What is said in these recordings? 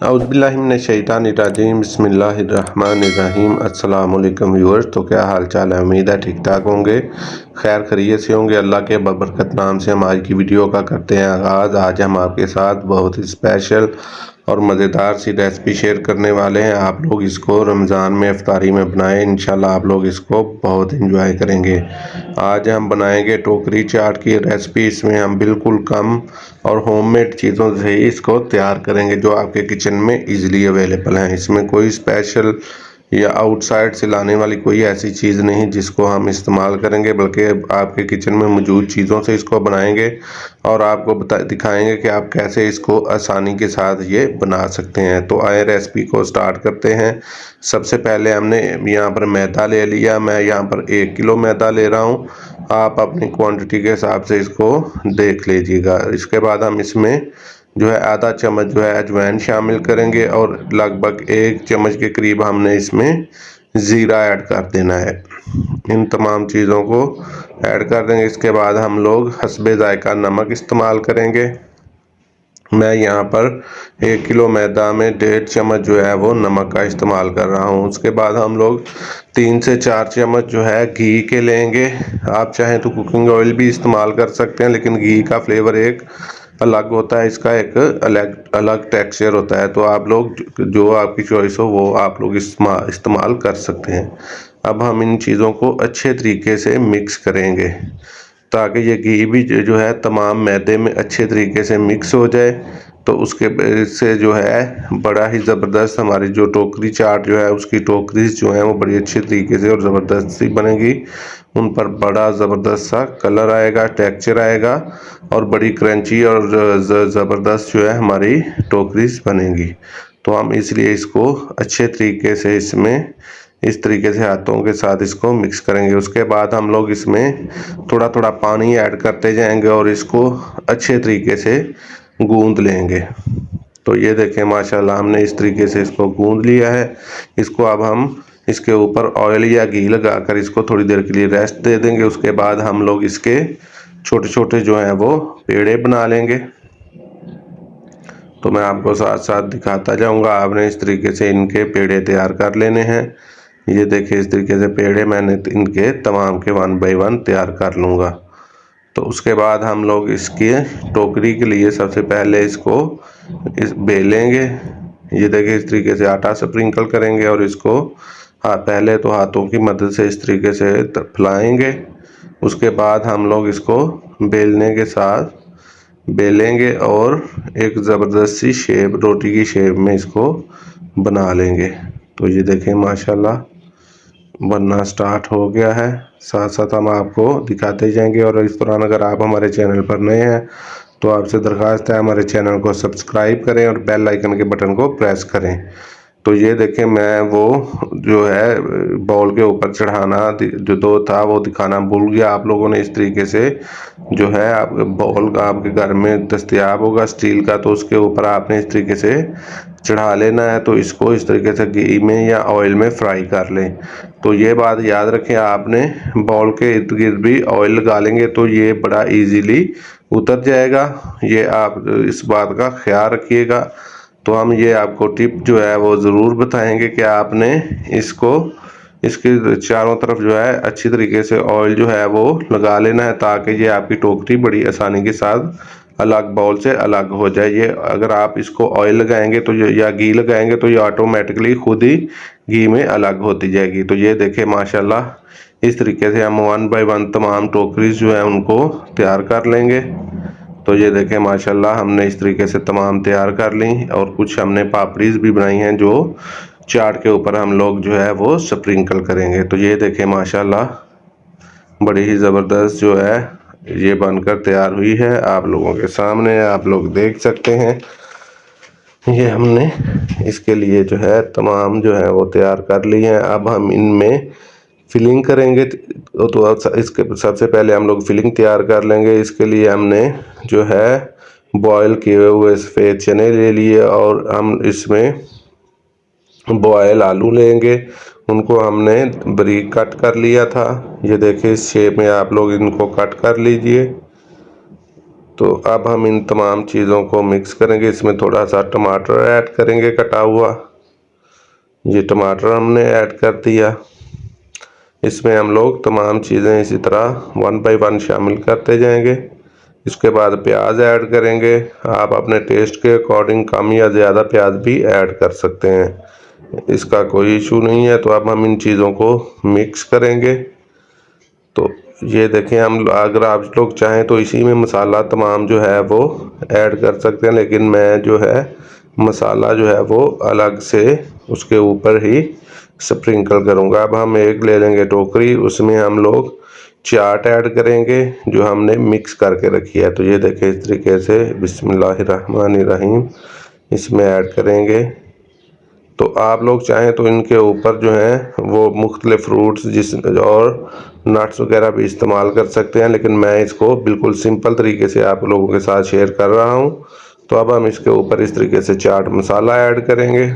औज़ुबिल्लाहिमिनश्शैतानिर्रजीम बिस्मिल्लाहिर्रहमानिर्रहीम। अस्सलाम वालेकुम व्यूअर्स। तो क्या हाल चाल है, उम्मीद है ठीक ठाक होंगे, खैर खैरियत से होंगे। अल्लाह के बरकत नाम से हम आज की वीडियो का करते हैं आगाज़। आज हम आपके साथ बहुत ही स्पेशल और मज़ेदार सी रेसिपी शेयर करने वाले हैं। आप लोग इसको रमज़ान में इफ्तारी में बनाएं, इंशाल्लाह आप लोग इसको बहुत इंजॉय करेंगे। आज हम बनाएंगे टोकरी चाट की रेसिपी। इसमें हम बिल्कुल कम और होममेड चीज़ों से ही इसको तैयार करेंगे, जो आपके किचन में इजीली अवेलेबल हैं। इसमें कोई स्पेशल या आउटसाइड से लाने वाली कोई ऐसी चीज़ नहीं जिसको हम इस्तेमाल करेंगे, बल्कि आपके किचन में मौजूद चीज़ों से इसको बनाएंगे और आपको दिखाएंगे कि आप कैसे इसको आसानी के साथ ये बना सकते हैं। तो आए रेसिपी को स्टार्ट करते हैं। सबसे पहले हमने यहाँ पर मैदा ले लिया। मैं यहाँ पर 1 किलो मैदा ले रहा हूँ। आप अपनी क्वांटिटी के हिसाब से इसको देख लीजिएगा। इसके बाद हम इसमें जो है आधा चम्मच जो है अजवाइन शामिल करेंगे और लगभग 1 चम्मच के करीब हमने इसमें ज़ीरा ऐड कर देना है। इन तमाम चीज़ों को ऐड कर देंगे। इसके बाद हम लोग हस्बे ज़ायका नमक इस्तेमाल करेंगे। मैं यहाँ पर 1 किलो मैदा में 1.5 चम्मच जो है वो नमक का इस्तेमाल कर रहा हूँ। उसके बाद हम लोग 3 से 4 चम्मच जो है घी के लेंगे। आप चाहें तो कुकिंग ऑयल भी इस्तेमाल कर सकते हैं, लेकिन घी का फ्लेवर एक अलग होता है, इसका एक अलग अलग टेक्सचर होता है। तो आप लोग जो आपकी चॉइस हो वो आप लोग इस्तेमाल कर सकते हैं। अब हम इन चीज़ों को अच्छे तरीके से मिक्स करेंगे ताकि ये घी भी जो है तमाम मैदे में अच्छे तरीके से मिक्स हो जाए। तो उसके से जो है बड़ा ही ज़बरदस्त हमारी जो टोकरी चाट जो है उसकी टोकरीज जो है वो बड़ी अच्छी तरीके से और ज़बरदस्त सी बनेगी। उन पर बड़ा ज़बरदस्त सा कलर आएगा, टेक्सचर आएगा और बड़ी क्रंची और ज़बरदस्त जो है हमारी टोकरीज बनेगी। तो हम इसलिए इसको अच्छे तरीके से इसमें इस तरीके से हाथों के साथ इसको मिक्स करेंगे। उसके बाद हम लोग इसमें थोड़ा थोड़ा पानी ऐड करते जाएंगे और इसको अच्छे तरीके से गूंद लेंगे। तो ये देखें माशाल्लाह हमने इस तरीके से इसको गूंद लिया है। इसको अब हम इसके ऊपर ऑयल या घी लगाकर इसको थोड़ी देर के लिए रेस्ट दे देंगे। उसके बाद हम लोग इसके छोटे छोटे जो हैं वो पेड़े बना लेंगे। तो मैं आपको साथ साथ दिखाता जाऊंगा। आपने इस तरीके से इनके पेड़े तैयार कर लेने हैं। ये देखिए इस तरीके से पेड़े मैंने इनके तमाम के 1 बाय 1 तैयार कर लूँगा। तो उसके बाद हम लोग इसके टोकरी के लिए सबसे पहले इसको बेलेंगे। ये देखिए इस तरीके से आटा स्प्रिंकल करेंगे और इसको पहले तो हाथों की मदद से इस तरीके से फैलाएंगे। उसके बाद हम लोग इसको बेलने के साथ बेलेंगे और एक ज़बरदस्त सी शेप, रोटी की शेप में इसको बना लेंगे। तो ये देखें माशाल्लाह बनना स्टार्ट हो गया है। साथ साथ हम आपको दिखाते जाएंगे। और इस दौरान अगर आप हमारे चैनल पर नए हैं तो आपसे दरख्वास्त है हमारे चैनल को सब्सक्राइब करें और बेल आइकन के बटन को प्रेस करें। तो ये देखें मैं वो जो है बाउल के ऊपर चढ़ाना जो दो था वो दिखाना भूल गया। आप लोगों ने इस तरीके से जो है आप बाउल आपके घर में दस्तयाब होगा स्टील का, तो उसके ऊपर आपने इस तरीके से चढ़ा लेना है। तो इसको इस तरीके से घी में या ऑयल में फ्राई कर लें। तो ये बात याद रखें, आपने बाउल के इर्द गिर्द भी ऑयल लगा लेंगे तो ये बड़ा इजीली उतर जाएगा। ये आप इस बात का ख्याल रखिएगा। तो हम ये आपको टिप जो है वो ज़रूर बताएंगे कि आपने इसके चारों तरफ जो है अच्छी तरीके से ऑयल जो है वो लगा लेना है, ताकि ये आपकी टोकरी बड़ी आसानी के साथ अलग बाउल से अलग हो जाए। ये अगर आप इसको ऑयल लगाएंगे तो या घी लगाएंगे तो ये ऑटोमेटिकली खुद ही घी में अलग होती जाएगी। तो ये देखें माशाल्लाह इस तरीके से हम 1 बाय 1 तमाम टोकरीज जो है उनको तैयार कर लेंगे। तो ये देखें माशाल्लाह हमने इस तरीके से तमाम तैयार कर ली और कुछ हमने पापड़ीज भी बनाई हैं जो चाट के ऊपर हम लोग जो है वो स्प्रिंकल करेंगे। तो ये देखें माशाल्लाह बड़ी ही ज़बरदस्त जो है ये बनकर तैयार हुई है आप लोगों के सामने, आप लोग देख सकते हैं। ये हमने इसके लिए जो है तमाम जो है वो तैयार कर ली हैं। अब हम इनमें फिलिंग करेंगे। तो इसके सबसे पहले हम लोग फिलिंग तैयार कर लेंगे। इसके लिए हमने जो है बॉयल किए हुए सफ़ेद चने ले लिए और हम इसमें बॉयल आलू लेंगे। उनको हमने बारीक कट कर लिया था। ये देखिए इस शेप में आप लोग इनको कट कर लीजिए। तो अब हम इन तमाम चीज़ों को मिक्स करेंगे। इसमें थोड़ा सा टमाटर ऐड करेंगे कटा हुआ। ये टमाटर हमने ऐड कर दिया। इसमें हम लोग तमाम चीज़ें इसी तरह 1 बाय 1 शामिल करते जाएंगे। इसके बाद प्याज ऐड करेंगे। आप अपने टेस्ट के अकॉर्डिंग कम या ज़्यादा प्याज भी ऐड कर सकते हैं, इसका कोई इशू नहीं है। तो अब हम इन चीज़ों को मिक्स करेंगे। तो ये देखें, हम अगर आप लोग चाहें तो इसी में मसाला तमाम जो है वो ऐड कर सकते हैं, लेकिन मैं जो है मसाला जो है वो अलग से उसके ऊपर ही स्प्रिंकल करूँगा। अब हम एक ले लेंगे टोकरी, उसमें हम लोग चाट ऐड करेंगे जो हमने मिक्स करके रखी है। तो ये देखें इस तरीके से बिस्मिल्लाहिर्रहमानिर्रहीम इसमें ऐड करेंगे। तो आप लोग चाहें तो इनके ऊपर जो है वो मुख्तलिफ फ्रूट्स जिस और नट्स वगैरह भी इस्तेमाल कर सकते हैं, लेकिन मैं इसको बिल्कुल सिंपल तरीके से आप लोगों के साथ शेयर कर रहा हूँ। तो अब हम इसके ऊपर इस तरीके से चाट मसाला ऐड करेंगे।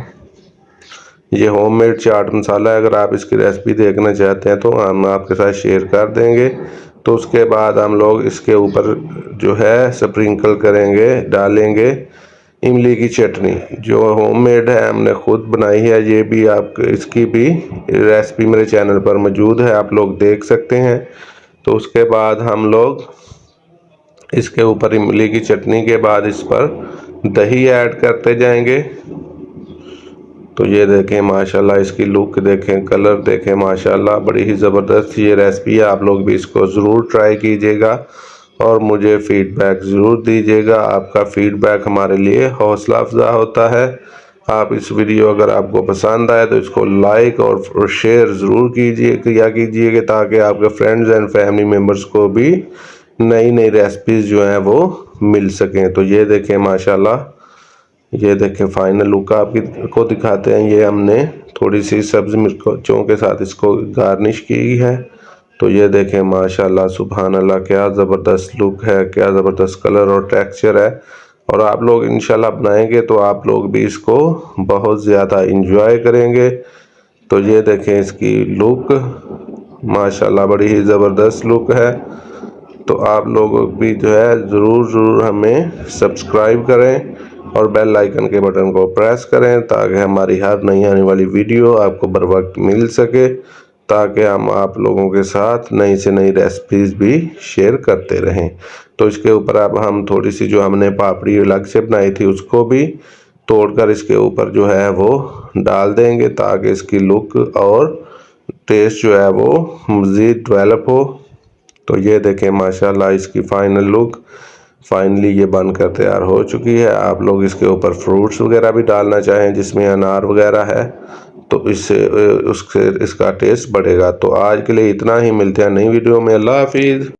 ये होममेड चाट मसाला है, अगर आप इसकी रेसिपी देखना चाहते हैं तो हम आपके साथ शेयर कर देंगे। तो उसके बाद हम लोग इसके ऊपर जो है स्प्रिंकल करेंगे, डालेंगे इमली की चटनी जो होममेड है, हमने खुद बनाई है। ये भी आप इसकी भी रेसिपी मेरे चैनल पर मौजूद है, आप लोग देख सकते हैं। तो उसके बाद हम लोग इसके ऊपर इमली की चटनी के बाद इस पर दही ऐड करते जाएंगे। तो ये देखें माशाल्लाह, इसकी लुक देखें, कलर देखें, माशाल्लाह बड़ी ही ज़बरदस्त ये रेसिपी है। आप लोग भी इसको ज़रूर ट्राई कीजिएगा और मुझे फ़ीडबैक ज़रूर दीजिएगा। आपका फ़ीडबैक हमारे लिए हौसला अफजा होता है। आप इस वीडियो अगर आपको पसंद आए तो इसको लाइक और शेयर ज़रूर कीजिएगा ताकि आपके फ्रेंड्स एंड फैमिली मेम्बर्स को भी नई नई रेसिपीज़ जो हैं वो मिल सकें। तो ये देखें माशाल्लाह, ये देखें फाइनल लुक आपको दिखाते हैं। ये हमने थोड़ी सी सब्ज़ मिर्चों के साथ इसको गार्निश की है। तो ये देखें माशाल्लाह सुभान अल्लाह, क्या ज़बरदस्त लुक है, क्या ज़बरदस्त कलर और टेक्सचर है। और आप लोग इंशाल्लाह बनाएंगे तो आप लोग भी इसको बहुत ज़्यादा इंजॉय करेंगे। तो ये देखें इसकी लुक माशाल्लाह बड़ी ही ज़बरदस्त लुक है। तो आप लोग भी जो है ज़रूर हमें सब्सक्राइब करें और बेल आइकन के बटन को प्रेस करें ताकि हमारी हर नई आने वाली वीडियो आपको बर वक्त मिल सके, ताकि हम आप लोगों के साथ नई से नई रेसिपीज़ भी शेयर करते रहें। तो इसके ऊपर अब हम थोड़ी सी जो हमने पापड़ी अलग से बनाई थी उसको भी तोड़कर इसके ऊपर जो है वो डाल देंगे ताकि इसकी लुक और टेस्ट जो है वो मज़ीद डेवलप हो। तो ये देखें माशाल्लाह इसकी फाइनल लुक फाइनली ये बनकर तैयार हो चुकी है। आप लोग इसके ऊपर फ्रूट्स वगैरह भी डालना चाहें जिसमें अनार वगैरह है तो इससे उससे इसका टेस्ट बढ़ेगा। तो आज के लिए इतना ही, मिलते हैं नई वीडियो में। अल्लाह हाफिज़।